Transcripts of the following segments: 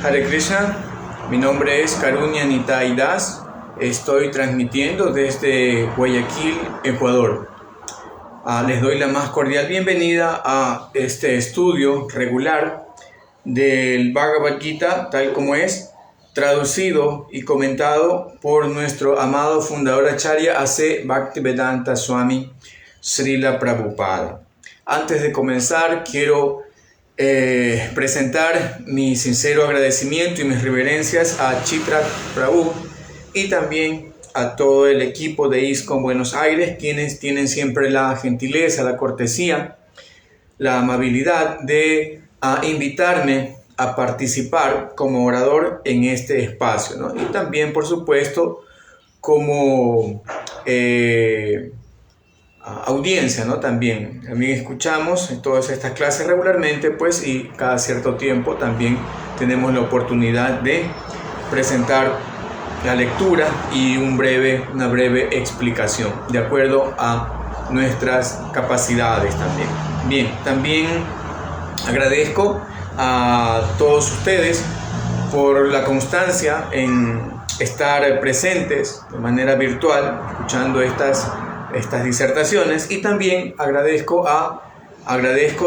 Hare Krishna, mi nombre es Karunya Nitai Das, estoy transmitiendo desde Guayaquil, Ecuador. Les doy la más cordial bienvenida a este estudio regular del Bhagavad Gita, tal como es, traducido y comentado por nuestro amado fundador Acharya A.C. Bhaktivedanta Swami Srila Prabhupada. Antes de comenzar, quiero presentar mi sincero agradecimiento y mis reverencias a Chitra Prabhu y también a todo el equipo de ISKCON Buenos Aires, quienes tienen siempre la gentileza, la cortesía, la amabilidad de invitarme a participar como orador en este espacio, ¿no? Y también, por supuesto, como audiencia, ¿no? También escuchamos todas estas clases regularmente, pues, y cada cierto tiempo también tenemos la oportunidad de presentar la lectura y una breve explicación de acuerdo a nuestras capacidades también. Bien, también agradezco a todos ustedes por la constancia en estar presentes de manera virtual escuchando estas disertaciones, y también agradezco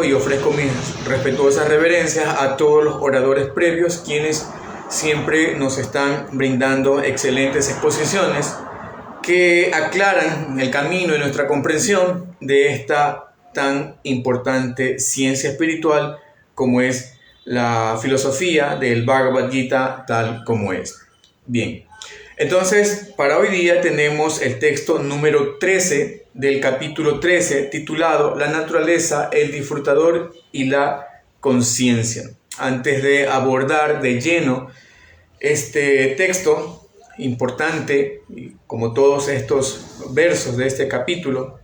y ofrezco mis respetuosas reverencias a todos los oradores previos, quienes siempre nos están brindando excelentes exposiciones que aclaran el camino de nuestra comprensión de esta tan importante ciencia espiritual como es la filosofía del Bhagavad Gita tal como es. Bien. Entonces, para hoy día tenemos el texto número 13 del capítulo 13, titulado La naturaleza, el disfrutador y la conciencia. Antes de abordar de lleno este texto importante, como todos estos versos de este capítulo,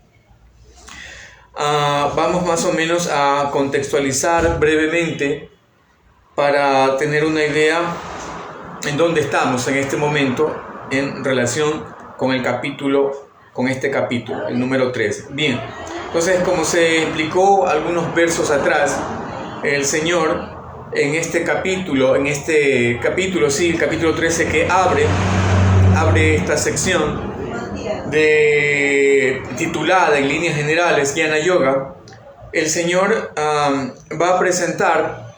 vamos más o menos a contextualizar brevemente para tener una idea en dónde estamos en este momento en relación con este capítulo, el número 13. Bien, entonces, como se explicó algunos versos atrás, el Señor en este capítulo, el capítulo 13 que abre esta sección titulada en líneas generales Jnana Yoga, el Señor va a presentar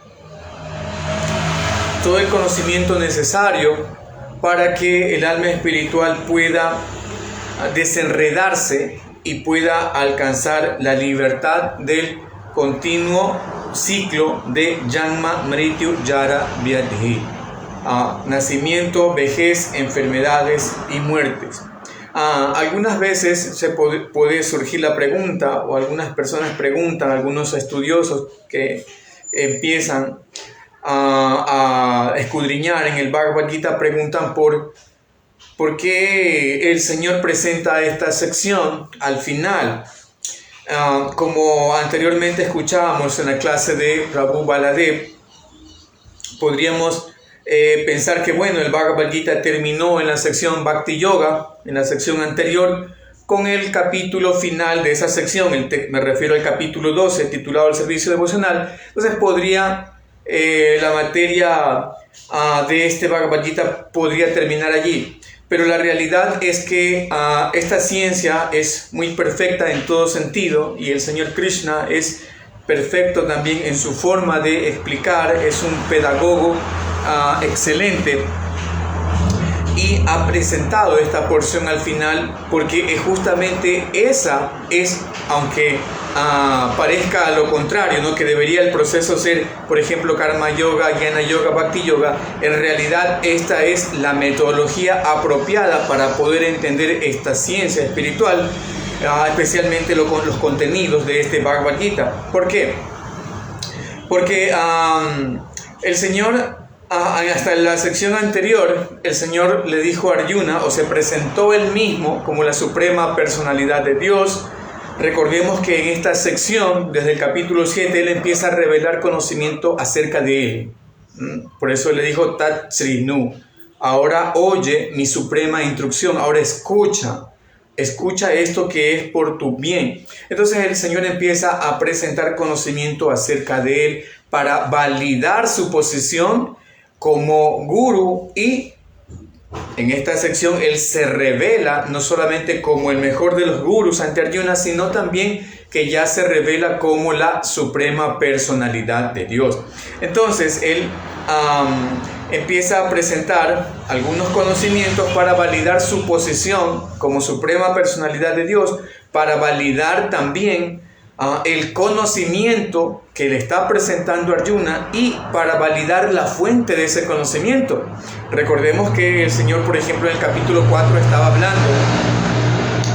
todo el conocimiento necesario para que el alma espiritual pueda desenredarse y pueda alcanzar la libertad del continuo ciclo de Janma, Mrityu, Jara, Vyadhi, nacimiento, vejez, enfermedades y muertes. Algunas veces se puede surgir la pregunta, o algunas personas preguntan, algunos estudiosos que empiezan a escudriñar en el Bhagavad Gita, preguntan por qué el Señor presenta esta sección al final. Como anteriormente escuchábamos en la clase de Prabhu Baladev, podríamos pensar que el Bhagavad Gita terminó en la sección Bhakti Yoga, en la sección anterior, con el capítulo final de esa sección, me refiero al capítulo 12, titulado El Servicio Devocional. Entonces la materia de este Bhagavad Gita podría terminar allí, pero la realidad es que esta ciencia es muy perfecta en todo sentido, y el Señor Krishna es perfecto también en su forma de explicar, es un pedagogo excelente, y ha presentado esta porción al final porque justamente esa es, aunque parezca lo contrario, ¿no? Que debería el proceso ser, por ejemplo, Karma Yoga, Jnana Yoga, Bhakti Yoga, en realidad esta es la metodología apropiada para poder entender esta ciencia espiritual, especialmente los contenidos de este Bhagavad Gita. ¿Por qué? Porque el Señor, hasta la sección anterior, el Señor le dijo a Arjuna, o se presentó él mismo como la suprema personalidad de Dios. Recordemos que en esta sección, desde el capítulo 7, él empieza a revelar conocimiento acerca de él. Por eso le dijo Tat Srinu, ahora oye mi suprema instrucción, ahora escucha esto que es por tu bien. Entonces el Señor empieza a presentar conocimiento acerca de él para validar su posición como gurú, y en esta sección él se revela no solamente como el mejor de los gurús ante Arjuna, sino también que ya se revela como la suprema personalidad de Dios. Entonces él empieza a presentar algunos conocimientos para validar su posición como suprema personalidad de Dios, para validar también el conocimiento que le está presentando Arjuna y para validar la fuente de ese conocimiento. Recordemos que el Señor, por ejemplo, en el capítulo 4 estaba hablando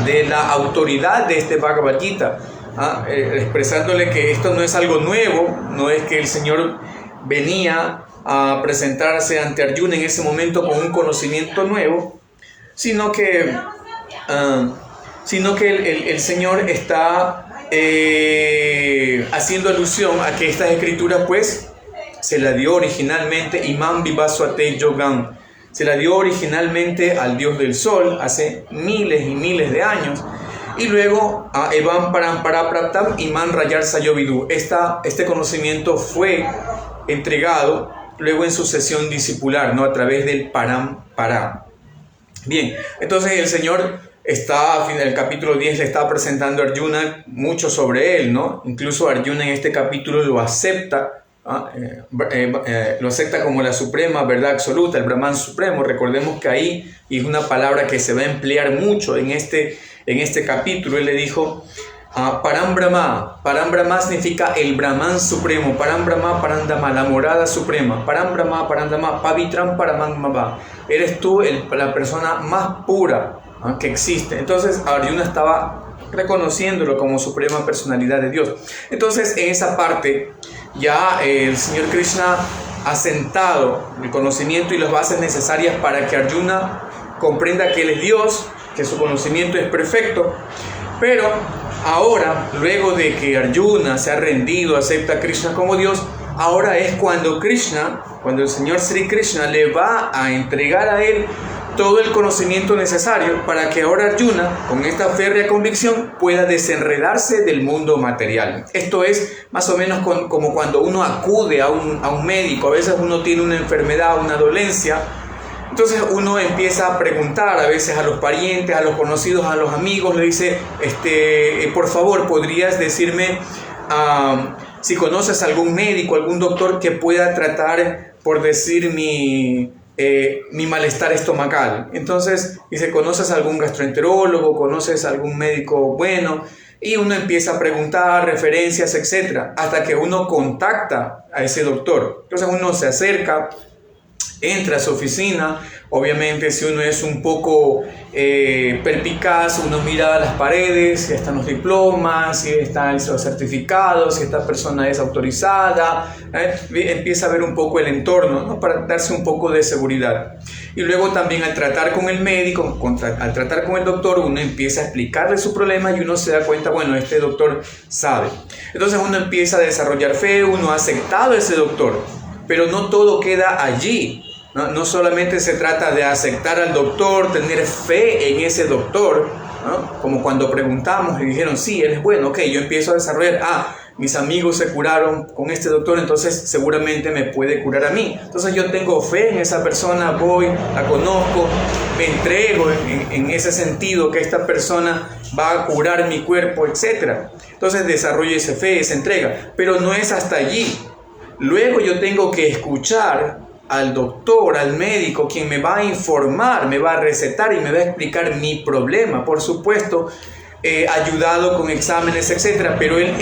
de la autoridad de este Bhagavad Gita, expresándole que esto no es algo nuevo, no es que el Señor venía a presentarse ante Arjuna en ese momento con un conocimiento nuevo, sino que el Señor está haciendo alusión a que estas escrituras pues se la dio originalmente Imam Vivaswate Yogam, se la dio originalmente al Dios del Sol hace miles y miles de años, y luego a Evam Paramparapraptam Iman Rayar Sayovidu. Este conocimiento fue entregado luego en sucesión discipular, ¿no? A través del Parampara. Bien, entonces el Señor en el capítulo 10 le está presentando a Arjuna mucho sobre él, ¿no? Incluso Arjuna en este capítulo lo acepta, lo acepta como la suprema verdad absoluta, el Brahman supremo. Recordemos que ahí, y es una palabra que se va a emplear mucho en este capítulo, él le dijo Param Brahma. Param Brahma significa el Brahman supremo. Param Brahma Parandama, la morada suprema. Param Brahma Parandama Pavitram Paramamava. Eres tú la persona más pura que existe. Entonces Arjuna estaba reconociéndolo como suprema personalidad de Dios. Entonces en esa parte ya el Señor Krishna ha sentado el conocimiento y las bases necesarias para que Arjuna comprenda que él es Dios, que su conocimiento es perfecto. Pero ahora, luego de que Arjuna se ha rendido, acepta a Krishna como Dios, ahora es cuando el Señor Sri Krishna le va a entregar a él todo el conocimiento necesario para que ahora Arjuna, con esta férrea convicción, pueda desenredarse del mundo material. Esto es más o menos como cuando uno acude a un médico. A veces uno tiene una enfermedad, una dolencia. Entonces uno empieza a preguntar a veces a los parientes, a los conocidos, a los amigos, le dice, por favor, ¿podrías decirme si conoces algún médico, algún doctor que pueda tratar, por decir, mi malestar estomacal? Entonces dice, ¿conoces algún gastroenterólogo? ¿Conoces algún médico bueno? Y uno empieza a preguntar referencias, etcétera, hasta que uno contacta a ese doctor. Entonces uno se acerca, entra a su oficina. Obviamente, si uno es un poco perspicaz, uno mira las paredes, si están los diplomas, si están los certificados, si esta persona es autorizada, empieza a ver un poco el entorno, ¿no? Para darse un poco de seguridad. Y luego también al tratar con el médico, al tratar con el doctor, uno empieza a explicarle su problema y uno se da cuenta, bueno, este doctor sabe. Entonces uno empieza a desarrollar fe, uno ha aceptado a ese doctor, pero no todo queda allí. No solamente se trata de aceptar al doctor, tener fe en ese doctor, ¿no? Como cuando preguntamos y dijeron, sí, él es bueno, ok, yo empiezo a desarrollar, mis amigos se curaron con este doctor, entonces seguramente me puede curar a mí. Entonces yo tengo fe en esa persona, voy, la conozco, me entrego en ese sentido que esta persona va a curar mi cuerpo, etc. Entonces desarrollo esa fe, esa entrega, pero no es hasta allí. Luego yo tengo que escuchar al doctor, al médico, quien me va a informar, me va a recetar y me va a explicar mi problema. Por supuesto, ayudado con exámenes, etcétera, pero él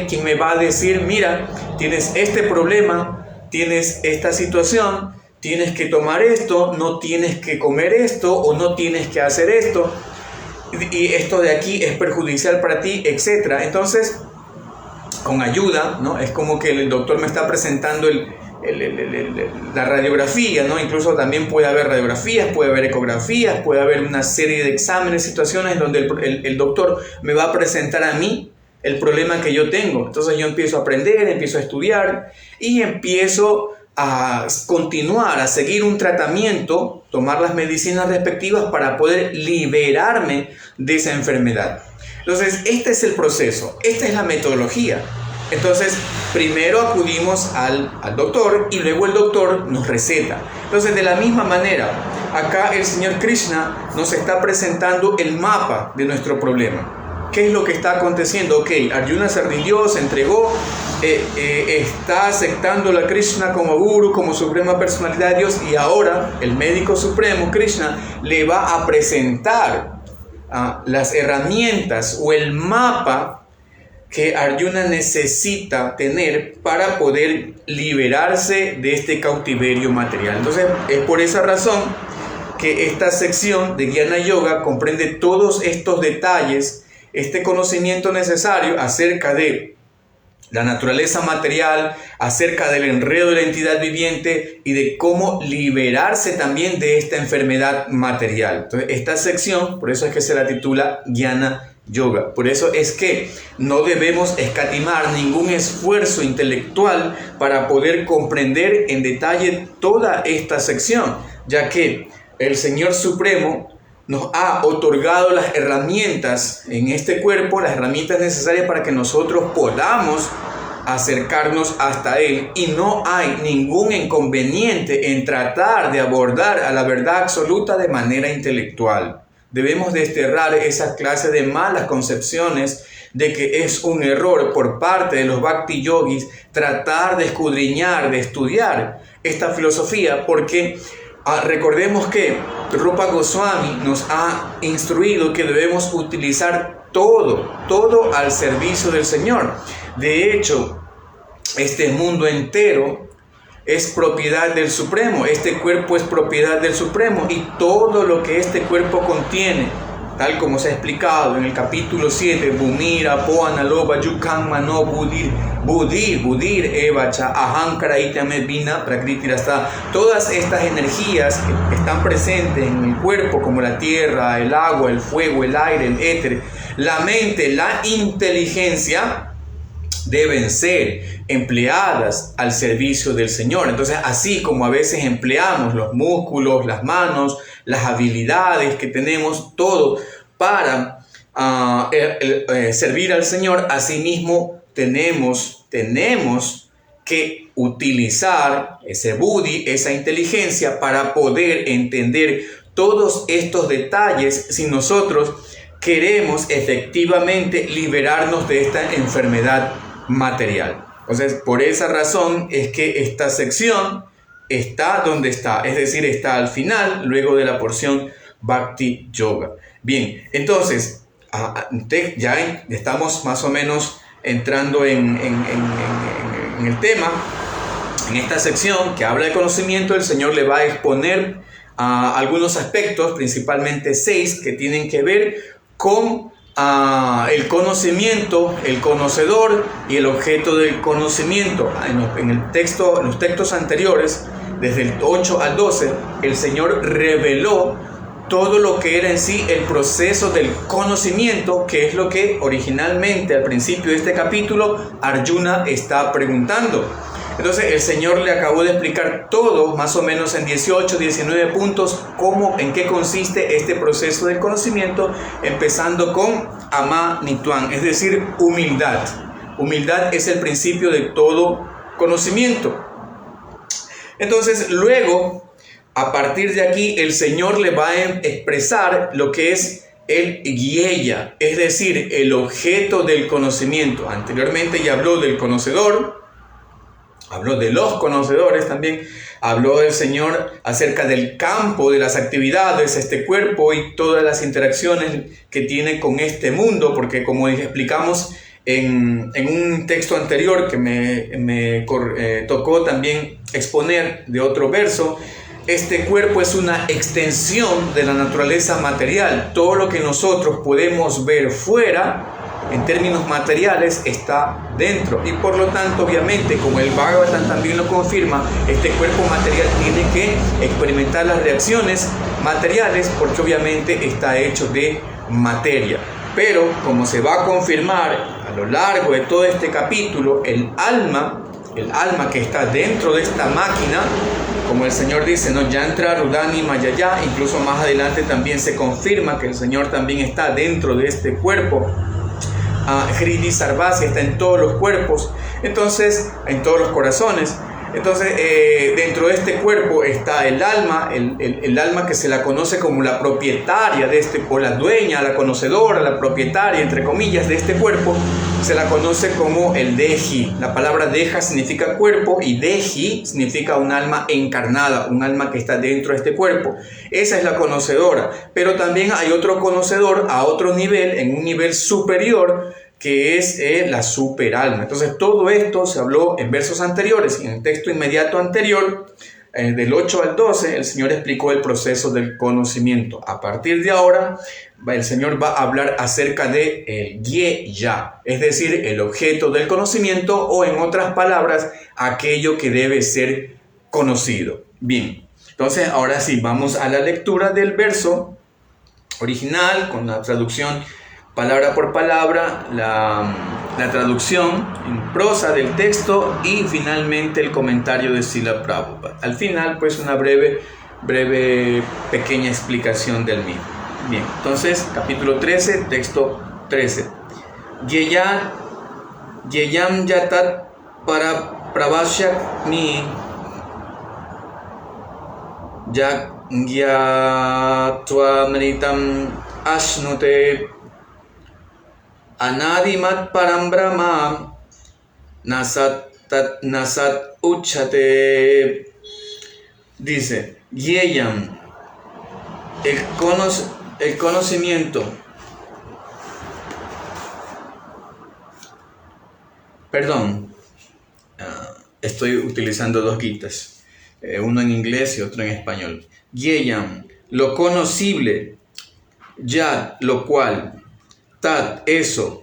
quien me va a decir, mira, tienes este problema, tienes esta situación, tienes que tomar esto, no tienes que comer esto o no tienes que hacer esto, y esto de aquí es perjudicial para ti, etcétera. Entonces, con ayuda, ¿no? Es como que el doctor me está presentando la radiografía, ¿no? Incluso también puede haber radiografías, puede haber ecografías, puede haber una serie de exámenes, situaciones donde el doctor me va a presentar a mí el problema que yo tengo. Entonces yo empiezo a aprender, empiezo a estudiar y empiezo a continuar, a seguir un tratamiento, tomar las medicinas respectivas para poder liberarme de esa enfermedad. Entonces este es el proceso, esta es la metodología. Entonces, primero acudimos al doctor y luego el doctor nos receta. Entonces, de la misma manera, acá el Señor Krishna nos está presentando el mapa de nuestro problema. ¿Qué es lo que está aconteciendo? Ok, Arjuna se rindió, se entregó, está aceptando a Krishna como Guru, como Suprema Personalidad de Dios, y ahora el médico supremo, Krishna, le va a presentar las herramientas o el mapa que Arjuna necesita tener para poder liberarse de este cautiverio material. Entonces, es por esa razón que esta sección de Jnana Yoga comprende todos estos detalles, este conocimiento necesario acerca de la naturaleza material, acerca del enredo de la entidad viviente y de cómo liberarse también de esta enfermedad material. Entonces, esta sección, por eso es que se la titula Jnana Yoga. Por eso es que no debemos escatimar ningún esfuerzo intelectual para poder comprender en detalle toda esta sección, ya que el Señor Supremo nos ha otorgado las herramientas en este cuerpo, las herramientas necesarias para que nosotros podamos acercarnos hasta Él, y no hay ningún inconveniente en tratar de abordar a la verdad absoluta de manera intelectual. Debemos desterrar esa clase de malas concepciones de que es un error por parte de los Bhakti Yogis tratar de escudriñar, de estudiar esta filosofía, porque recordemos que Rupa Goswami nos ha instruido que debemos utilizar todo al servicio del Señor. De hecho, este mundo entero es propiedad del Supremo, este cuerpo es propiedad del Supremo, y todo lo que este cuerpo contiene, tal como se ha explicado en el capítulo 7, Bhumira, Poana, Loba, Yukam, Mano, Budir, Evacha, Ahankara, Itame, Vina, Prakritirasta, todas estas energías que están presentes en el cuerpo, como la tierra, el agua, el fuego, el aire, el éter, la mente, la inteligencia, deben ser empleadas al servicio del Señor. Entonces, así como a veces empleamos los músculos, las manos, las habilidades que tenemos, todo para servir al Señor, asimismo tenemos que utilizar ese buddhi, esa inteligencia, para poder entender todos estos detalles si nosotros queremos efectivamente liberarnos de esta enfermedad material. Entonces, por esa razón es que esta sección está donde está, es decir, está al final, luego de la porción Bhakti Yoga. Bien, entonces, ya estamos más o menos entrando en el tema. En esta sección que habla de conocimiento, el Señor le va a exponer algunos aspectos, principalmente 6, que tienen que ver con el conocimiento, el conocedor y el objeto del conocimiento. En los textos anteriores, desde el 8 al 12, el Señor reveló todo lo que era en sí el proceso del conocimiento, que es lo que originalmente al principio de este capítulo Arjuna está preguntando. Entonces el Señor le acabó de explicar todo, más o menos en 18, 19 puntos, en qué consiste este proceso del conocimiento, empezando con Ama Nitwan, es decir, humildad. Humildad es el principio de todo conocimiento. Entonces luego, a partir de aquí, el Señor le va a expresar lo que es el Gyeya, es decir, el objeto del conocimiento. Anteriormente ya habló del conocedor, habló de los conocedores también, habló del Señor acerca del campo de las actividades, este cuerpo y todas las interacciones que tiene con este mundo, porque como explicamos en un texto anterior que me tocó también exponer de otro verso, este cuerpo es una extensión de la naturaleza material. Todo lo que nosotros podemos ver fuera, en términos materiales, está dentro, y por lo tanto, obviamente, como el Bhagavatam también lo confirma, este cuerpo material tiene que experimentar las reacciones materiales porque obviamente está hecho de materia. Pero como se va a confirmar a lo largo de todo este capítulo, el alma que está dentro de esta máquina, como el Señor dice, no Yantra, Rudani, Mayaya, incluso más adelante también se confirma que el Señor también está dentro de este cuerpo. Hridi Sarvasya, está en todos los cuerpos, entonces, en todos los corazones. Entonces, dentro de este cuerpo está el alma, el alma que se la conoce como la propietaria de este, o la dueña, la conocedora, la propietaria, entre comillas, de este cuerpo, se la conoce como el Deji. La palabra Deja significa cuerpo y Deji significa un alma encarnada, un alma que está dentro de este cuerpo. Esa es la conocedora, pero también hay otro conocedor a otro nivel, en un nivel superior, que es la superalma. Entonces todo esto se habló en versos anteriores y en el texto inmediato anterior, del 8 al 12, el Señor explicó el proceso del conocimiento. A partir de ahora, el Señor va a hablar acerca de el Yeya, es decir, el objeto del conocimiento, o en otras palabras, aquello que debe ser conocido. Bien, entonces ahora sí, vamos a la lectura del verso original con la traducción palabra por palabra, la traducción en prosa del texto y finalmente el comentario de Srila Prabhupada. Al final, pues una breve pequeña explicación del mismo. Bien, entonces, capítulo 13, texto 13. Yeyam yatat para pravashyak mi yagyatva mritam ashnute Anadimat param brahma nasat uchate. Dice, Yeyam, el conocimiento. Perdón, estoy utilizando dos guitas, uno en inglés y otro en español. Yeyam, lo conocible, Yad, lo cual, Tat, eso,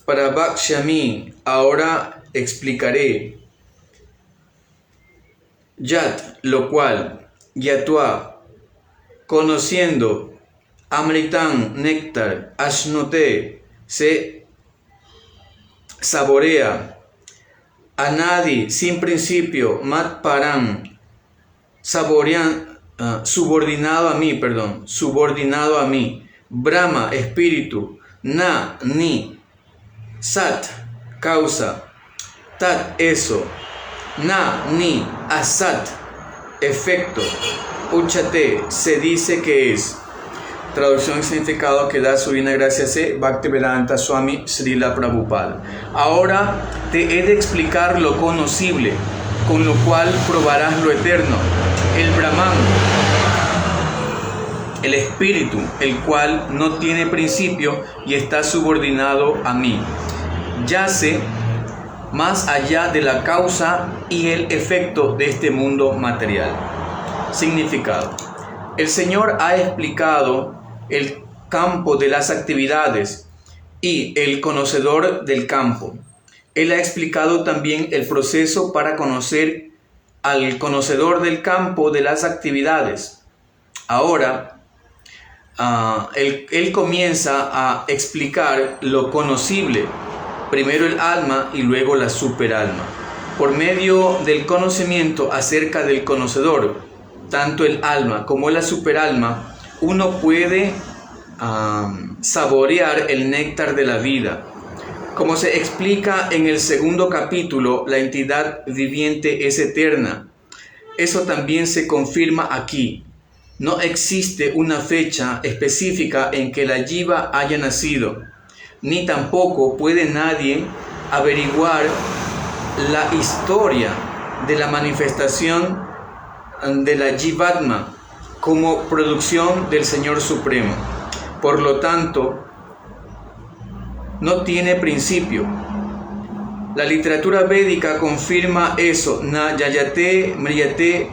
para Bhakshami, ahora explicaré. Yat, lo cual, Yatua, conociendo, Amritan, néctar, Ashnote, se saborea, Anadi, sin principio, Mat Param, subordinado a mí, Brahma, espíritu, Na, ni, Sat, causa, Tat, eso, Na, ni, Asat, efecto, Uchate, se dice que es. Traducción y significado que da su divina gracia C. Bhaktivedanta Swami Srila Prabhupada. Ahora te he de explicar lo conocible, con lo cual probarás lo eterno, el Brahman, el espíritu, el cual no tiene principio y está subordinado a mí. Yace más allá de la causa y el efecto de este mundo material. Significado. El Señor ha explicado el campo de las actividades y el conocedor del campo. Él ha explicado también el proceso para conocer al conocedor del campo de las actividades. Ahora, él comienza a explicar lo conocible, primero el alma y luego la superalma. Por medio del conocimiento acerca del conocedor, tanto el alma como la superalma, uno puede saborear el néctar de la vida. Como se explica en el segundo capítulo, la entidad viviente es eterna. Eso también se confirma aquí. No existe una fecha específica en que la jiva haya nacido, ni tampoco puede nadie averiguar la historia de la manifestación de la Jivatma como producción del Señor Supremo. Por lo tanto, no tiene principio. La literatura védica confirma eso. Na yayate mriyate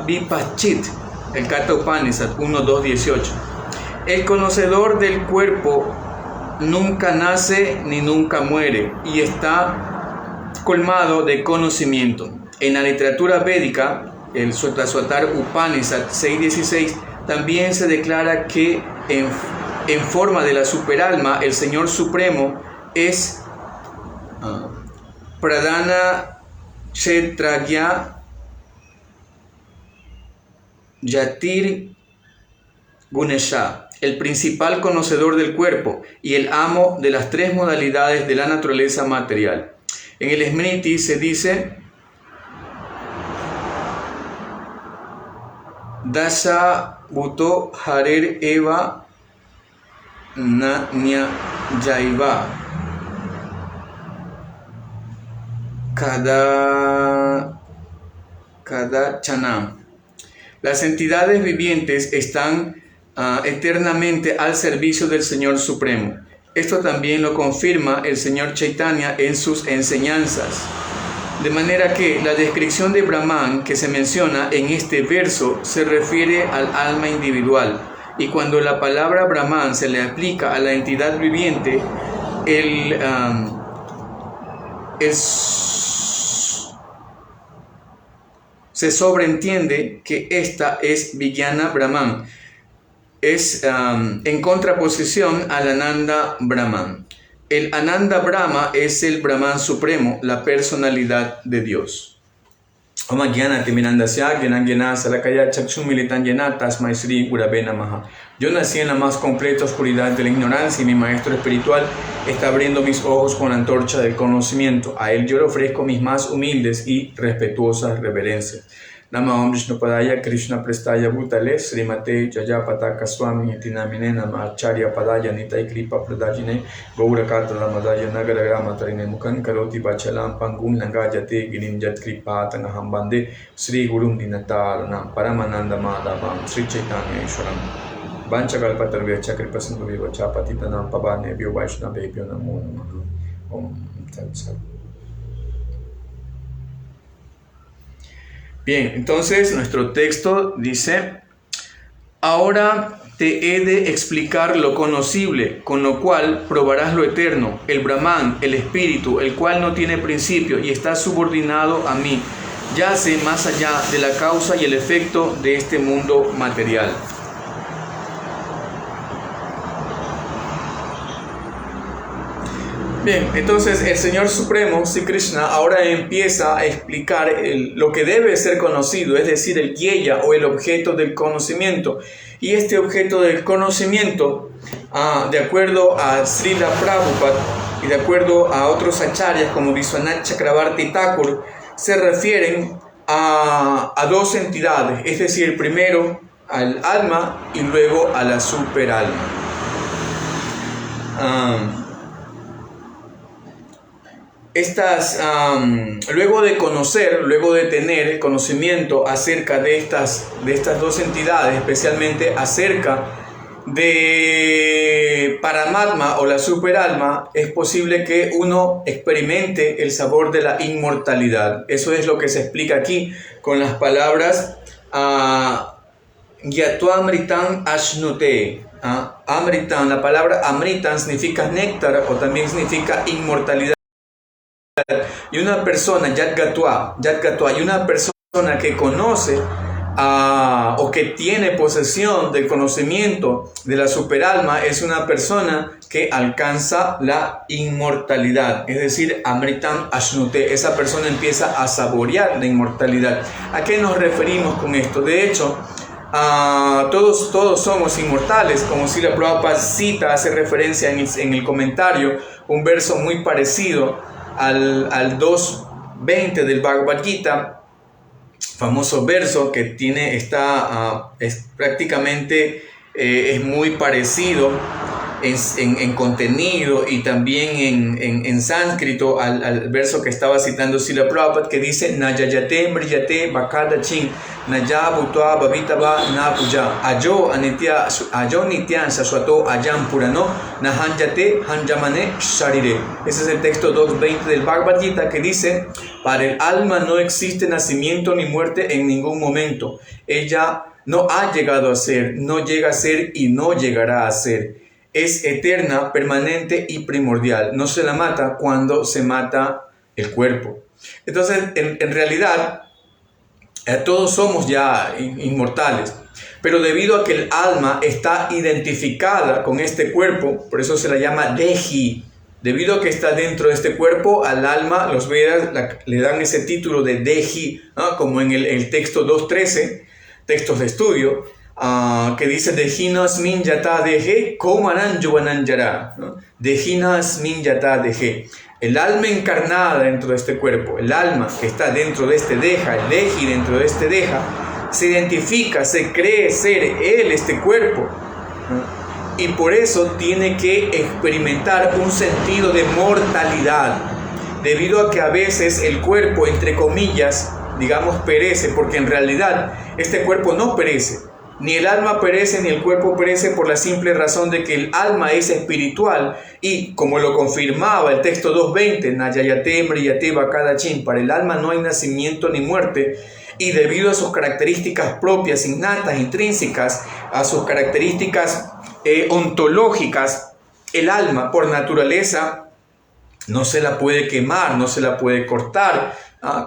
vipachit. El Katha Upanishad 1.2.18. El conocedor del cuerpo nunca nace ni nunca muere y está colmado de conocimiento. En la literatura védica, el Swataswatar Upanishad 6.16, también se declara que en forma de la superalma, el Señor Supremo es Pradhana Kshetragya Yatir Gunesha, el principal conocedor del cuerpo y el amo de las tres modalidades de la naturaleza material. En el Smriti se dice Dasha Bhuto Harer Eva Nanya Jaiva Kada Chanam. Las entidades vivientes están eternamente al servicio del Señor Supremo. Esto también lo confirma el Señor Chaitanya en sus enseñanzas. De manera que la descripción de Brahman que se menciona en este verso se refiere al alma individual. Y cuando la palabra Brahman se le aplica a la entidad viviente, se sobreentiende que esta es Vijnana Brahman. Es en contraposición al Ananda Brahman. El Ananda Brahma es el Brahman supremo, la personalidad de Dios. Om Jnana Timirandasya Jnana Jnana Salakaya Chakshum Militan Jnana Tasmai Sri Gurave Namaha. Yo nací en la más completa oscuridad de la ignorancia y mi maestro espiritual está abriendo mis ojos con la antorcha del conocimiento. A él yo le ofrezco mis más humildes y respetuosas reverencias. Namaham Vishnupadaya Krishna Prestaya Bhutale Srimate Jayapataka Swami Tinamine Nama Acharya Padaya Nitai Kripa Pradajine Gaurakata Ramadaya Nagaragrama Tarine Mukan Karoti Bachalam Pangun Langajate Ginim Jat Kripa Tangaham Bande Sri Gurum Dinataranam Paramananda Madhavam Sri Chaitanya Ishwaram Vanchakalpatarvya Chakripa Sindhuviva Chapatitanam Pavane Vyo Vaishnave Vyo Namo Namaha Om Tatsat. Bien, entonces nuestro texto dice: ahora te he de explicar lo conocible, con lo cual probarás lo eterno, el Brahman, el espíritu, el cual no tiene principio y está subordinado a mí, yace más allá de la causa y el efecto de este mundo material. Bien, entonces el Señor Supremo, Sri Krishna, ahora empieza a explicar lo que debe ser conocido, es decir, el Gyeya o el objeto del conocimiento. Y este objeto del conocimiento, de acuerdo a Srila Prabhupada y de acuerdo a otros acharyas como Vishwanath Chakravarti Thakur, se refieren a dos entidades, es decir, primero al alma y luego a la superalma. Luego de conocer, luego de tener conocimiento acerca de estas dos entidades, especialmente acerca de Paramatma o la superalma, es posible que uno experimente el sabor de la inmortalidad. Eso es lo que se explica aquí con las palabras Gyatva Amritam Ashnute. Amritam, la palabra Amritam significa néctar o también significa inmortalidad. Y una persona, Yat Gatwa, y una persona que conoce o que tiene posesión del conocimiento de la superalma es una persona que alcanza la inmortalidad, es decir, Amritam Ashnute. Esa persona empieza a saborear la inmortalidad. ¿A qué nos referimos con esto? De hecho, todos somos inmortales, como Srila Prabhupada cita, hace referencia en el comentario, un verso muy parecido al 2.20 del Bhagavad Gita, famoso verso que tiene es prácticamente es muy parecido en contenido y también en sánscrito al verso que estaba citando Srila Prabhupada, que dice Nayayate mriyate bakadachin naya bhutva bhavitava na puja ayo nityan saswato ayam purano nahanjate hanjamane sharire. Ese es el texto 2.20 del Bhagavad Gita, que dice: para el alma no existe nacimiento ni muerte en ningún momento. Ella no ha llegado a ser, no llega a ser y no llegará a ser. Es eterna, permanente y primordial. No se la mata cuando se mata el cuerpo. Entonces, en realidad, todos somos ya inmortales. Pero debido a que el alma está identificada con este cuerpo, por eso se la llama Dehi. Debido a que está dentro de este cuerpo, al alma, los Vedas le dan ese título de Dehi, ¿no? Como en el texto 2.13, textos de estudio. que dice Dejinas min yata deje, komanan yuananjara, ¿no? Dejinas min yata deje. El alma encarnada dentro de este cuerpo, el alma que está dentro de este deja, el deji dentro de este deja, se identifica, se cree ser él, este cuerpo, ¿no? Y por eso tiene que experimentar un sentido de mortalidad, debido a que a veces el cuerpo, entre comillas, digamos, perece, porque en realidad este cuerpo no perece. Ni el alma perece ni el cuerpo perece, por la simple razón de que el alma es espiritual, y como lo confirmaba el texto 2.20, Nayayate Mriyate Bakadachin, para el alma no hay nacimiento ni muerte, y debido a sus características propias, innatas, intrínsecas, a sus características ontológicas, el alma por naturaleza no se la puede quemar, no se la puede cortar,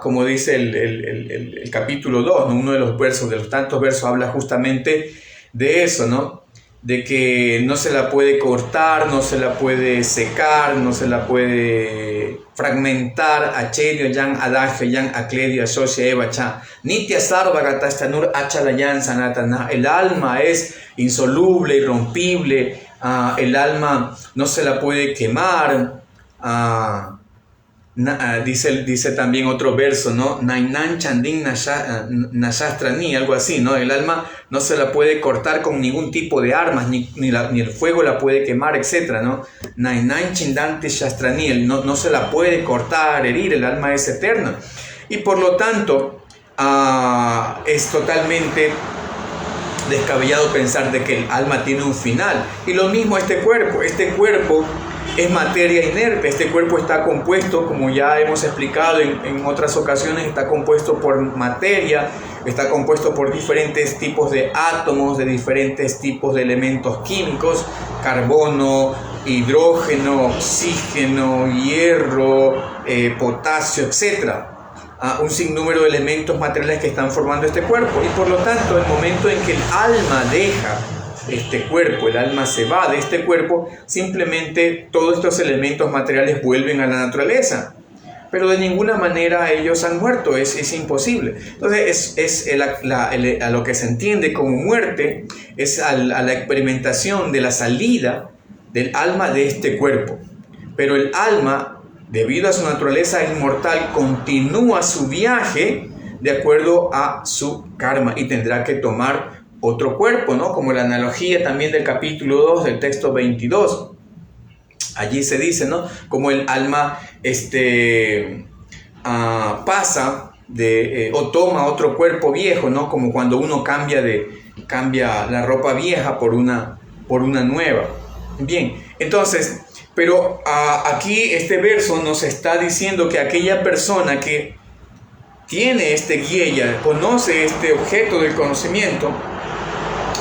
como dice el capítulo 2, ¿no? Uno de los versos, de los tantos versos, habla justamente de eso, ¿no? De que no se la puede cortar, no se la puede secar, no se la puede fragmentar. Achedio yan adagio yan acledio asocia evacha nitya sarva gatastanur achalayan sanatana. El alma es insoluble, irrompible, el alma no se la puede quemar. Dice también otro verso, ¿no? Nainan chandin nashastrani, algo así, ¿no? El alma no se la puede cortar con ningún tipo de armas, ni el fuego la puede quemar, etc., ¿no? Nainan chindante shastrani, no se la puede cortar, herir, el alma es eterna. Y por lo tanto, es totalmente descabellado pensar de que el alma tiene un final. Y lo mismo este cuerpo es materia inerte. Este cuerpo está compuesto, como ya hemos explicado en otras ocasiones, está compuesto por materia, está compuesto por diferentes tipos de átomos, de diferentes tipos de elementos químicos: carbono, hidrógeno, oxígeno, hierro, potasio, etc. Un sinnúmero de elementos materiales que están formando este cuerpo. Y por lo tanto, el momento en que el alma deja este cuerpo, el alma se va de este cuerpo, simplemente todos estos elementos materiales vuelven a la naturaleza, pero de ninguna manera ellos han muerto, es imposible. Entonces a lo que se entiende como muerte es a la experimentación de la salida del alma de este cuerpo. Pero el alma, debido a su naturaleza inmortal, continúa su viaje de acuerdo a su karma y tendrá que tomar otro cuerpo, ¿no? Como la analogía también del capítulo 2 del texto 22. Allí se dice, ¿no? Como el alma pasa o toma otro cuerpo viejo, ¿no? Como cuando uno cambia la ropa vieja por una nueva. Bien, entonces, pero aquí este verso nos está diciendo que aquella persona que tiene este guía, conoce este objeto del conocimiento,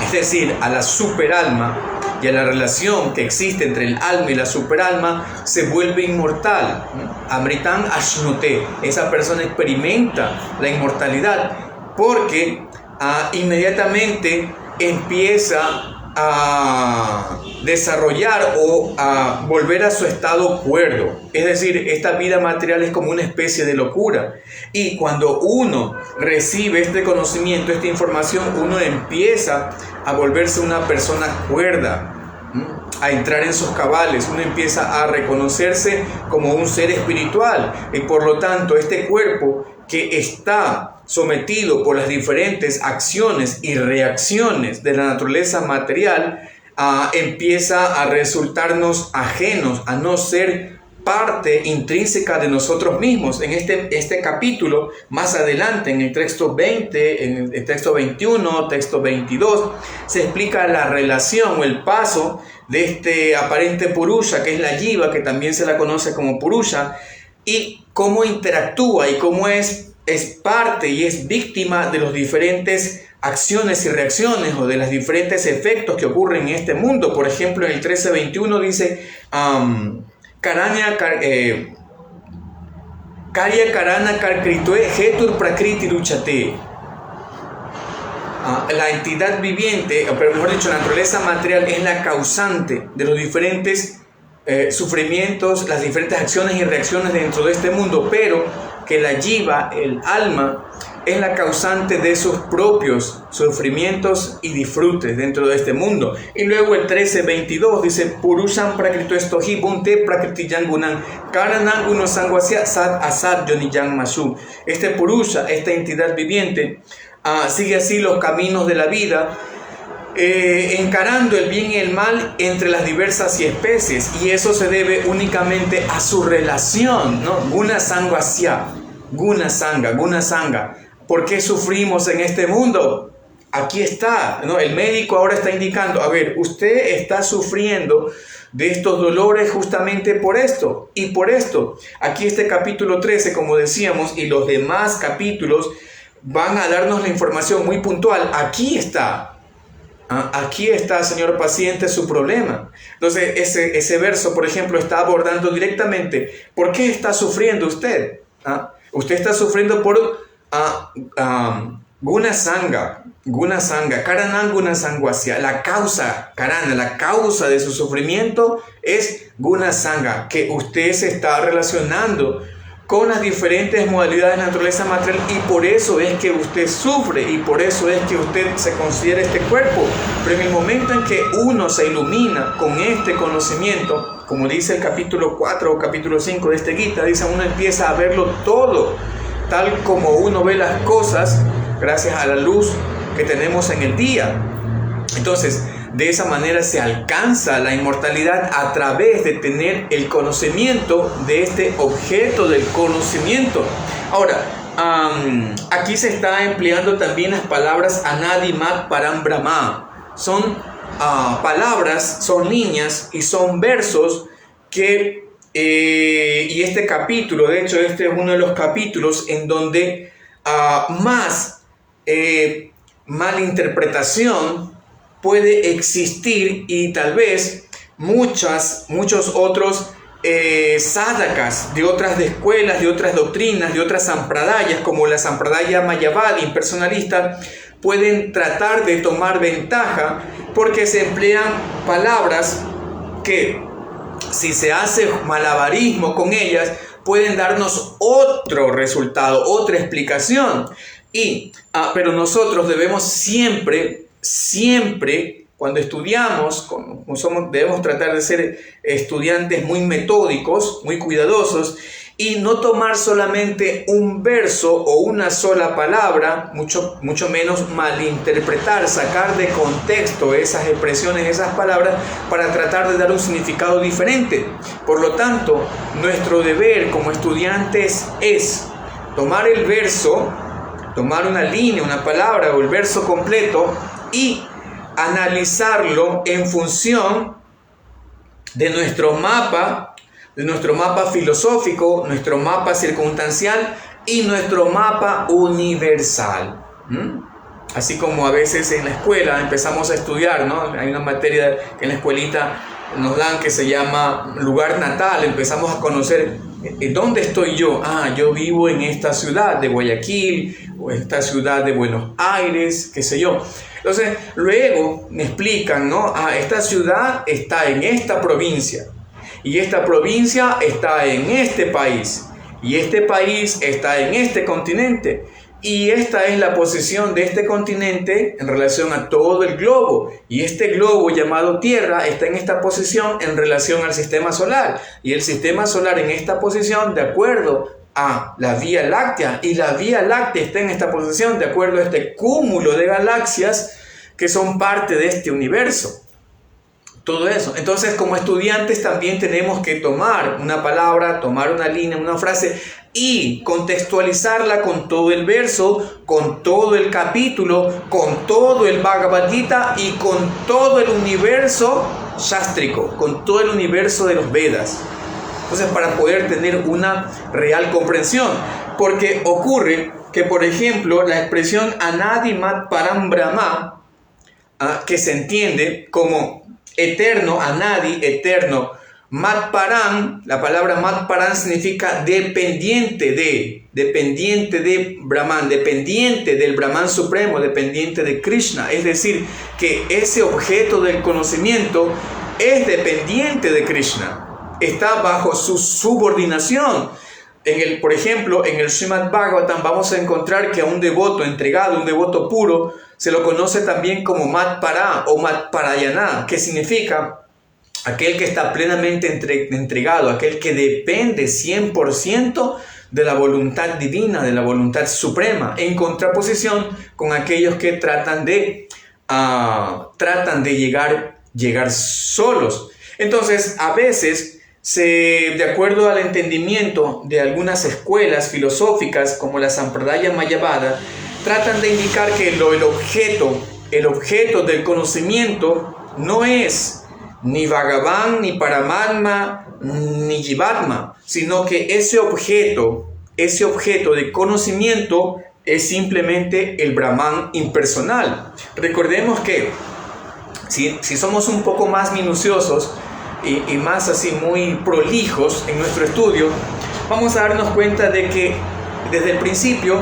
es decir, a la superalma y a la relación que existe entre el alma y la superalma, se vuelve inmortal. Amritan Ashnote, esa persona experimenta la inmortalidad porque inmediatamente empieza a desarrollar o a volver a su estado cuerdo. Es decir, esta vida material es como una especie de locura, y cuando uno recibe este conocimiento, esta información, uno empieza a volverse una persona cuerda, a entrar en sus cabales, uno empieza a reconocerse como un ser espiritual, y por lo tanto este cuerpo que está sometido por las diferentes acciones y reacciones de la naturaleza material, empieza a resultarnos ajenos, a no ser parte intrínseca de nosotros mismos. En este capítulo, más adelante, en el texto 20, en el texto 21, texto 22, se explica la relación o el paso de este aparente Purusha, que es la Jiva, que también se la conoce como Purusha, y cómo interactúa y cómo es parte y es víctima de las diferentes acciones y reacciones o de los diferentes efectos que ocurren en este mundo. Por ejemplo, en el 13:21 dice Karanya Karya Karana Karkritue Hetur Prakriti Ruchate. La entidad viviente, pero mejor dicho, la naturaleza material es la causante de los diferentes sufrimientos, las diferentes acciones y reacciones dentro de este mundo, pero que la jiva, el alma, es la causante de sus propios sufrimientos y disfrutes dentro de este mundo. Y luego el 13:22 dice: Purusham prakrito estohi bunte prakriti yangunan karanang unosangwasya sad asad yoniyang masu. Este Purusha, esta entidad viviente, sigue así los caminos de la vida, encarando el bien y el mal entre las diversas especies, y eso se debe únicamente a su relación, ¿no? Guna sangvasya, guna sanga. ¿Por qué sufrimos en este mundo? Aquí está, ¿no? El médico ahora está indicando: a ver, usted está sufriendo de estos dolores justamente por esto y por esto. Aquí este capítulo 13, como decíamos, y los demás capítulos van a darnos la información muy puntual. Aquí está, señor paciente, su problema. Entonces, ese verso, por ejemplo, está abordando directamente: ¿por qué está sufriendo usted? Usted está sufriendo por Guna Sanga, Karanang Guna Sangwasya. La causa, Karana, la causa de su sufrimiento es Guna Sanga, que usted se está relacionando con las diferentes modalidades de naturaleza material, y por eso es que usted sufre, y por eso es que usted se considera este cuerpo. Pero en el momento en que uno se ilumina con este conocimiento, como dice el capítulo 4 o capítulo 5 de este Gita, dice, uno empieza a verlo todo, tal como uno ve las cosas, gracias a la luz que tenemos en el día. Entonces, de esa manera se alcanza la inmortalidad a través de tener el conocimiento de este objeto del conocimiento. Ahora, aquí se está empleando también las palabras Anadi Mat Param Brahma. Son palabras, son líneas y son versos que, y este capítulo, de hecho este es uno de los capítulos en donde más malinterpretación puede existir, y tal vez muchos otros sadhakas de otras escuelas, de otras doctrinas, de otras sampradayas, como la sampradaya mayavadi impersonalista, pueden tratar de tomar ventaja porque se emplean palabras que, si se hace malabarismo con ellas, pueden darnos otro resultado, otra explicación. Pero nosotros debemos siempre, cuando estudiamos, debemos tratar de ser estudiantes muy metódicos, muy cuidadosos, y no tomar solamente un verso o una sola palabra, mucho menos malinterpretar, sacar de contexto esas expresiones, esas palabras, para tratar de dar un significado diferente. Por lo tanto, nuestro deber como estudiantes es tomar el verso, tomar una línea, una palabra o el verso completo, y analizarlo en función de nuestro mapa filosófico, nuestro mapa circunstancial y nuestro mapa universal. Así como a veces en la escuela empezamos a estudiar, ¿no? Hay una materia que en la escuelita nos dan que se llama lugar natal. Empezamos a conocer ¿dónde estoy yo? Yo vivo en esta ciudad de Guayaquil, o esta ciudad de Buenos Aires, qué sé yo. Entonces, luego me explican, ¿no? Esta ciudad está en esta provincia, y esta provincia está en este país, y este país está en este continente, y esta es la posición de este continente en relación a todo el globo, y este globo llamado Tierra está en esta posición en relación al sistema solar, y el sistema solar en esta posición de acuerdo a la Vía Láctea, y la Vía Láctea está en esta posición de acuerdo a este cúmulo de galaxias que son parte de este universo. Todo eso. Entonces, como estudiantes también tenemos que tomar una palabra, tomar una línea, una frase, y contextualizarla con todo el verso, con todo el capítulo, con todo el Bhagavad Gita y con todo el universo sástrico, con todo el universo de los Vedas. Entonces, para poder tener una real comprensión, porque ocurre que, por ejemplo, la expresión Anadi Mat Param Brahma, que se entiende como eterno, Anadi, eterno, Mat Param, la palabra Mat Param significa dependiente de Brahman, dependiente del Brahman supremo, dependiente de Krishna. Es decir, que ese objeto del conocimiento es dependiente de Krishna, está bajo su subordinación. Por ejemplo, en el Srimad Bhagavatam vamos a encontrar que a un devoto entregado, un devoto puro, se lo conoce también como Matpara o Matparayana, que significa aquel que está plenamente entregado, aquel que depende 100% de la voluntad divina, de la voluntad suprema, en contraposición con aquellos que tratan de llegar solos. Entonces, a veces, de acuerdo al entendimiento de algunas escuelas filosóficas, como la Sampradaya Mayavada, tratan de indicar que el objeto del conocimiento no es ni Bhagavan, ni Paramatma, ni Jivatma, sino que ese objeto de conocimiento es simplemente el Brahman impersonal. Recordemos que si somos un poco más minuciosos y más así muy prolijos en nuestro estudio, vamos a darnos cuenta de que desde el principio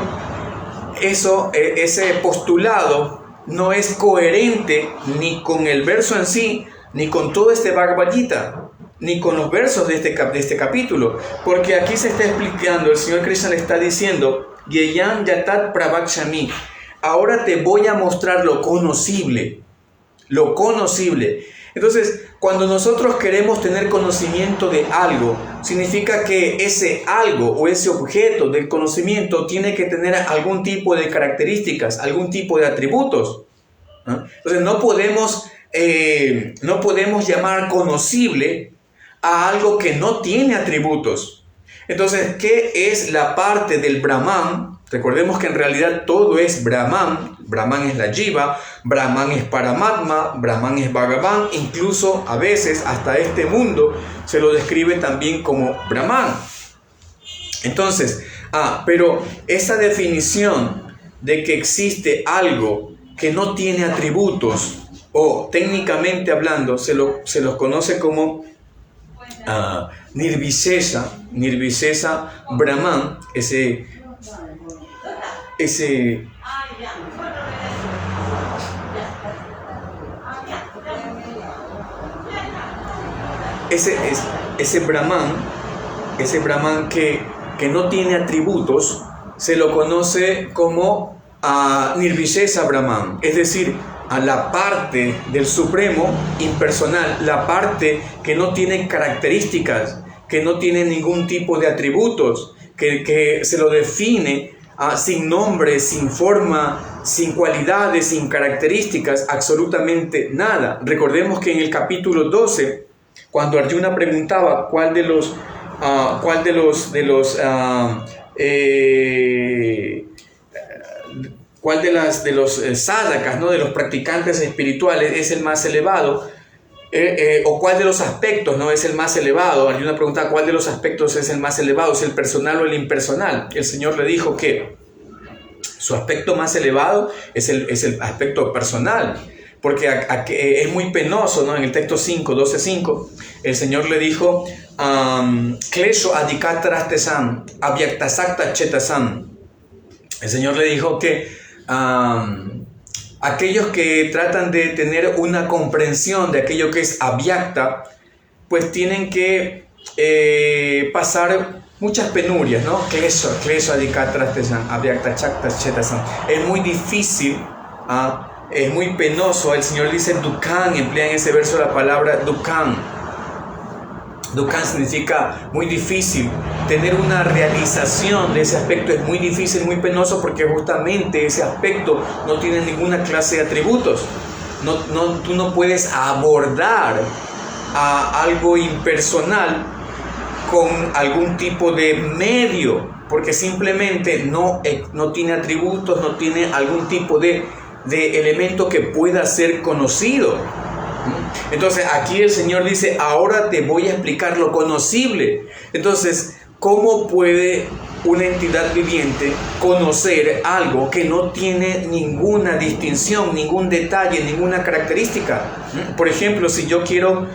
ese postulado no es coherente ni con el verso en sí, ni con todo este Bhagavad Gita, ni con los versos de este capítulo, porque aquí se está explicando, el Señor Krishna le está diciendo, Yeyam Yatat Pravakshami, ahora te voy a mostrar lo conocible. Entonces, cuando nosotros queremos tener conocimiento de algo, significa que ese algo o ese objeto del conocimiento tiene que tener algún tipo de características, algún tipo de atributos. Entonces, no podemos llamar conocible a algo que no tiene atributos. Entonces, ¿qué es la parte del Brahman? Recordemos que en realidad todo es Brahman. Brahman es la Jiva, Brahman es Paramatma, Brahman es Bhagavan. Incluso a veces hasta este mundo se lo describe también como Brahman. Entonces, pero esa definición de que existe algo que no tiene atributos, o técnicamente hablando, se los conoce como Nirvishesha Brahman, ese Brahman que no tiene atributos, se lo conoce como Nirvishesha Brahman, es decir, a la parte del Supremo impersonal, la parte que no tiene características, que no tiene ningún tipo de atributos, que se lo define sin nombre, sin forma, sin cualidades, sin características, absolutamente nada. Recordemos que en el capítulo 12, cuando Arjuna preguntaba cuál de los sadhakas, ¿no?, de los practicantes espirituales es el más elevado, o cuál de los aspectos no es el más elevado. Hay una pregunta: ¿cuál de los aspectos es el más elevado? ¿Es el personal o el impersonal? El Señor le dijo que su aspecto más elevado es el aspecto personal, porque es muy penoso, ¿no? En el texto 12.5, el Señor le dijo: Klesho adikatrastesam avyaktasakta chetasam. El Señor le dijo que aquellos que tratan de tener una comprensión de aquello que es avyakta, pues tienen que pasar muchas penurias, ¿no? Klesho adikatrastesam avyaktasakta chetasam. Es muy difícil, es muy penoso. El Señor dice Dukhan, emplea en ese verso la palabra Dukhan. Dukhan significa muy difícil. Tener una realización de ese aspecto es muy difícil, muy penoso, porque justamente ese aspecto no tiene ninguna clase de atributos. Tú no puedes abordar a algo impersonal con algún tipo de medio, porque simplemente no tiene atributos, no tiene algún tipo de elemento que pueda ser conocido. Entonces aquí el Señor dice: ahora te voy a explicar lo conocible. Entonces, ¿cómo puede una entidad viviente conocer algo que no tiene ninguna distinción, ningún detalle, ninguna característica? Por ejemplo, si yo quiero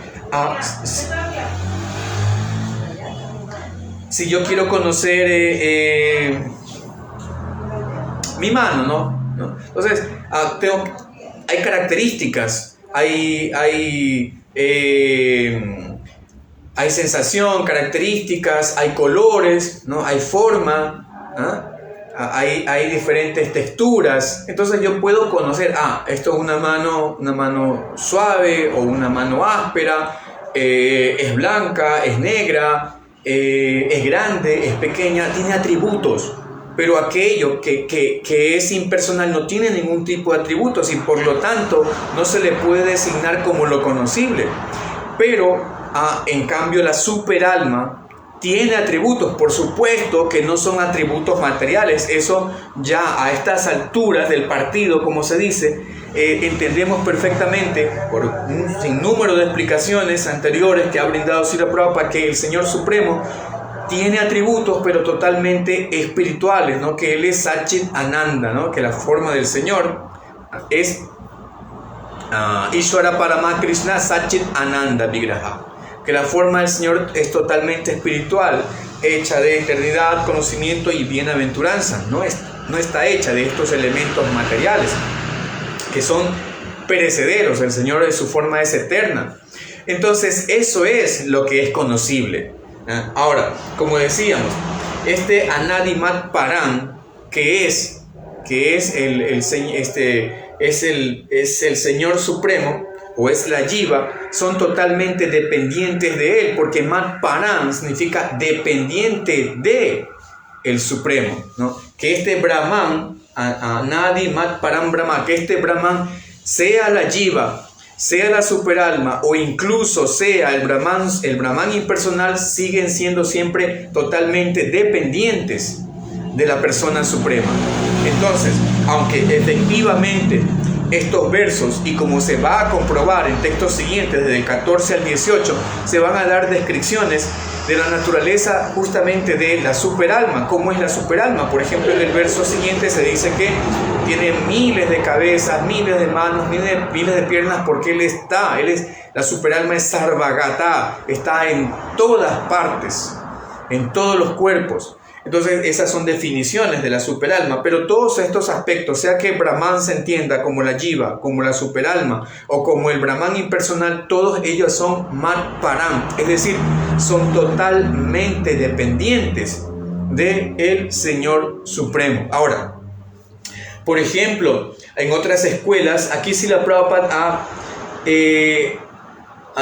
conocer mi mano, ¿no? Entonces, hay características. Hay hay sensación, características, hay colores, ¿no? Hay forma, ¿ah? Hay diferentes texturas. Entonces yo puedo conocer, esto es una mano suave o una mano áspera, es blanca, es negra, es grande, es pequeña, tiene atributos. Pero aquello que es impersonal no tiene ningún tipo de atributos y por lo tanto no se le puede designar como lo conocible. Pero en cambio la superalma tiene atributos, por supuesto que no son atributos materiales. Eso ya a estas alturas del partido, como se dice, entendemos perfectamente por un sinnúmero de explicaciones anteriores que ha brindado Srila Prabhupada que el Señor Supremo tiene atributos pero totalmente espirituales, ¿no? Que Él es Satchit Ananda, ¿no? Que la forma del Señor es Ishvara Parama Krishna Satchit Ananda Vigraha. Que la forma del Señor es totalmente espiritual, hecha de eternidad, conocimiento y bienaventuranza. No está hecha de estos elementos materiales, que son perecederos. El Señor, su forma es eterna. Entonces, eso es lo que es conocible. Ahora, como decíamos, este Anadimat Param, que es el Señor Supremo, o es la Jiva, son totalmente dependientes de Él, porque Mat Param significa dependiente de el Supremo, ¿no? Que este Brahman, Anadi Mat Param Brahma, que este Brahman sea la Jiva, sea la superalma o incluso sea el Brahman impersonal, siguen siendo siempre totalmente dependientes de la persona suprema. Entonces, aunque efectivamente estos versos, y como se va a comprobar en textos siguientes, desde el 14 al 18, se van a dar descripciones de la naturaleza justamente de la superalma. ¿Cómo es la superalma? Por ejemplo, en el verso siguiente se dice que tiene miles de cabezas, miles de manos, miles de piernas, porque la superalma es Sarvagata, está en todas partes, en todos los cuerpos. Entonces esas son definiciones de la superalma, pero todos estos aspectos, sea que Brahman se entienda como la Jiva, como la superalma o como el Brahman impersonal, todos ellos son Mat Param, es decir, son totalmente dependientes del Señor Supremo. Ahora, por ejemplo, en otras escuelas, aquí Srila Prabhupada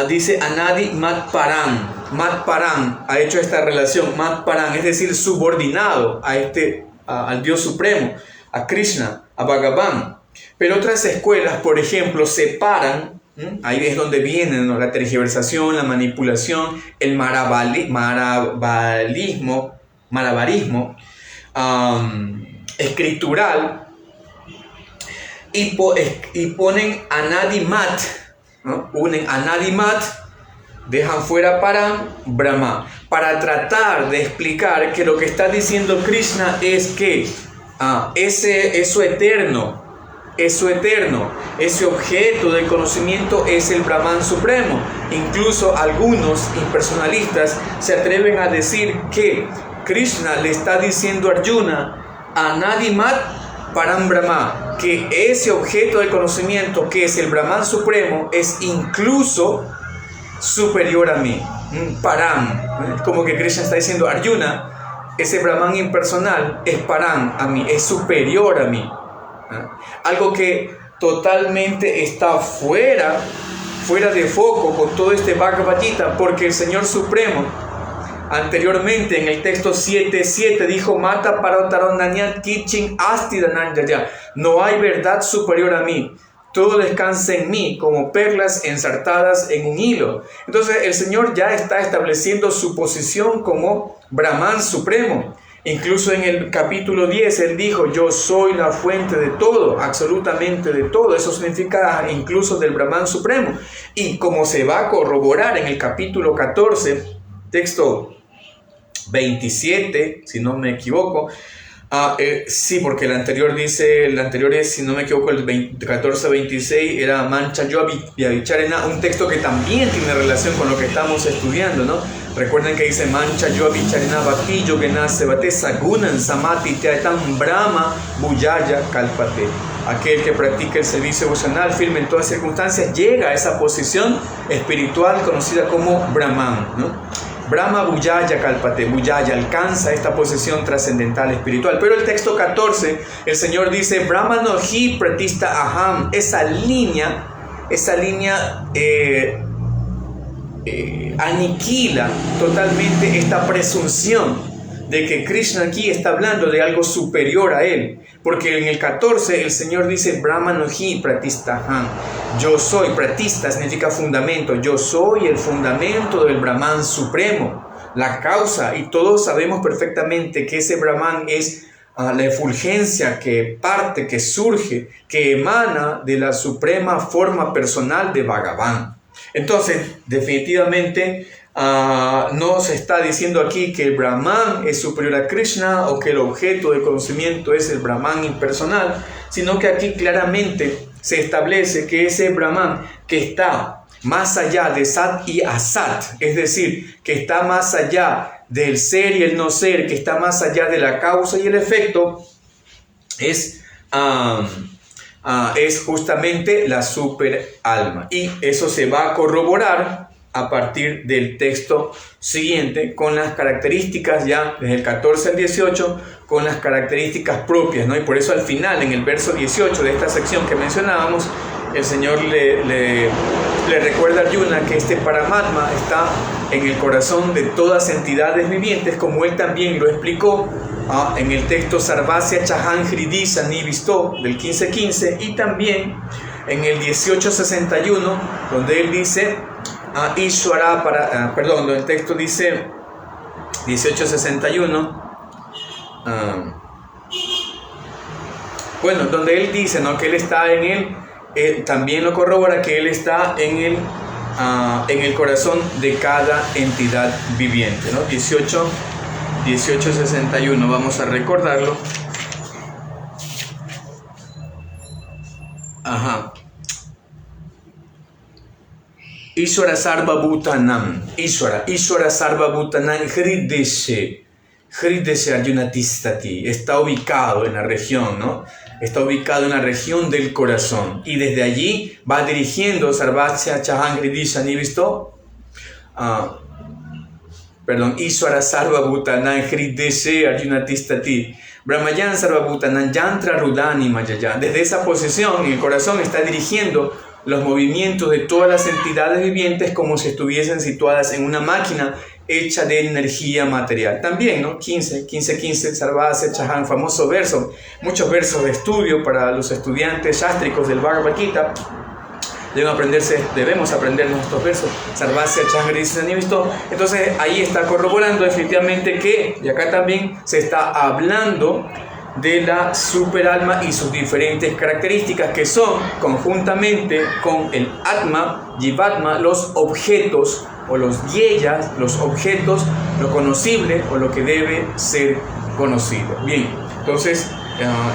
dice Anadi Mat Param. Mat Param ha hecho esta relación, Mat Param, es decir, subordinado al Dios Supremo, a Krishna, a Bhagavan. Pero otras escuelas, por ejemplo, separan, ahí es donde viene, ¿no?, la tergiversación, la manipulación, el malabarismo escritural, y ponen Anadimat, ¿no? Unen Anadimat, dejan fuera Param, Brahma, para tratar de explicar que lo que está diciendo Krishna es que eso eterno, ese objeto del conocimiento es el Brahman Supremo. Incluso algunos impersonalistas se atreven a decir que Krishna le está diciendo a Arjuna, Anadimat Param Brahma, que ese objeto del conocimiento que es el Brahman Supremo es incluso superior a mí. Param, como que Krishna está diciendo, Arjuna, ese Brahman impersonal es Param a mí, es superior a mí. Algo que totalmente está fuera de foco con todo este Bhagavad Gita, porque el Señor Supremo anteriormente en el texto 7.7 dijo, Mata Parotaronanyat Kichin Astidananyaya, no hay verdad superior a mí, todo descansa en mí como perlas ensartadas en un hilo. Entonces el Señor ya está estableciendo su posición como Brahman Supremo. Incluso en el capítulo 10 Él dijo, yo soy la fuente de todo, absolutamente de todo. Eso significa incluso del Brahman Supremo. Y como se va a corroborar en el capítulo 14, texto 27, si no me equivoco, sí, porque el anterior es, si no me equivoco, el 14-26 era Mancha Yo Avicharena, un texto que también tiene relación con lo que estamos estudiando, ¿no? Recuerden que dice Mancha Yo Avicharena Bhakti Yogena Sebate Sagunan Samati Teatam Brahma Buyaya Kalpate. aquel que practica el servicio devocional firme en todas circunstancias, llega a esa posición espiritual conocida como Brahman, ¿no? Brahma Bujaya Kalpate, Bujaya alcanza esta posición trascendental espiritual. Pero el texto 14, el Señor dice, Brahmano hi pratista aham, esa línea aniquila totalmente esta presunción de que Krishna aquí está hablando de algo superior a él, porque en el 14 el Señor dice Brahmano hi pratistaham, yo soy, pratista significa fundamento, yo soy el fundamento del Brahman supremo, la causa, y todos sabemos perfectamente que ese Brahman es la efulgencia que parte, que surge, que emana de la suprema forma personal de Bhagavan. Entonces, definitivamente, no se está diciendo aquí que el Brahman es superior a Krishna o que el objeto de conocimiento es el Brahman impersonal, sino que aquí claramente se establece que ese Brahman que está más allá de Sat y Asat, es decir, que está más allá del ser y el no ser, que está más allá de la causa y el efecto, es justamente la super alma. Y eso se va a corroborar a partir del texto siguiente con las características, ya desde el 14 al 18, con las características propias, ¿no? Y por eso al final, en el verso 18 de esta sección que mencionábamos, el Señor le recuerda a Arjuna que este Paramatma está en el corazón de todas entidades vivientes, como él también lo explicó en el texto Sarvasya Chahan Hridi Sanivisto del 15:15, y también en el 18:61, donde él dice Ishvara donde el texto dice 18:61, donde él dice, ¿no?, que él está en él, también lo corrobora que él está en el corazón de cada entidad viviente, ¿no? 18:61, vamos a recordarlo. Ishvara Sarva Bhutanam, Ishvara Sarva Bhutanam Hrideshe Arjuna Tistati, está ubicado en la región, ¿no? Está ubicado en la región del corazón, y desde allí va dirigiendo Sarvasya Chahan Hridisha Nivisto, Ishvara Sarva Bhutanam Hrideshe Arjuna Tistati, Brahmayan Sarva Bhutanam Yantra Rudani Mayaya. Desde esa posición en el corazón está dirigiendo los movimientos de todas las entidades vivientes como si estuviesen situadas en una máquina hecha de energía material. También, ¿no? 15, Sarvasya Chahan, famoso verso, muchos versos de estudio para los estudiantes sástricos del Bhagavad Gita. Debemos aprendernos estos versos. Sarvasya Chahan Nivisto. Entonces ahí está corroborando definitivamente que, y acá también se está hablando de la superalma y sus diferentes características, que son conjuntamente con el Atma, Jivatma, los objetos o los yeyas, los objetos, lo conocible o lo que debe ser conocido. Bien, entonces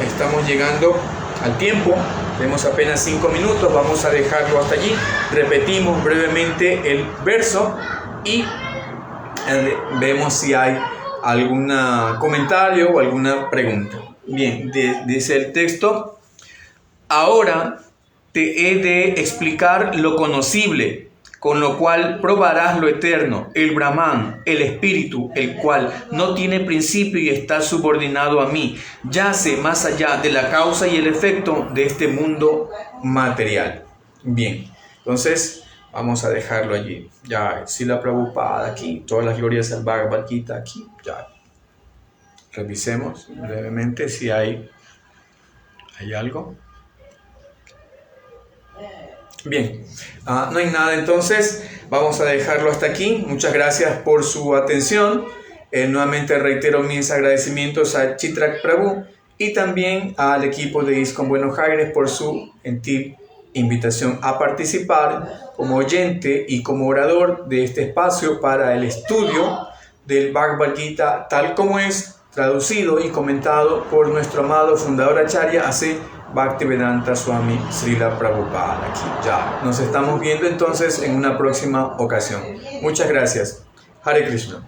estamos llegando al tiempo, tenemos apenas 5 minutos, vamos a dejarlo hasta allí. Repetimos brevemente el verso y vemos si hay algún comentario o alguna pregunta. Bien, dice el texto: ahora te he de explicar lo conocible, con lo cual probarás lo eterno, el Brahman, el espíritu, el cual no tiene principio y está subordinado a mí, yace más allá de la causa y el efecto de este mundo material. Bien, entonces vamos a dejarlo allí. Ya, Srila Prabhupada aquí, todas las glorias al Bhagavad Gita aquí, ya. Revisemos brevemente si hay algo. Bien, no hay nada, entonces vamos a dejarlo hasta aquí. Muchas gracias por su atención. Nuevamente reitero mis agradecimientos a Chitrak Prabhu y también al equipo de ISKCON Buenos Aires por su gentil invitación a participar como oyente y como orador de este espacio para el estudio del Bhagavad Gita tal como es traducido y comentado por nuestro amado fundador Acharya A.C. Bhaktivedanta Swami Srila Prabhupada. Aquí ya nos estamos viendo entonces en una próxima ocasión. Muchas gracias. Hare Krishna.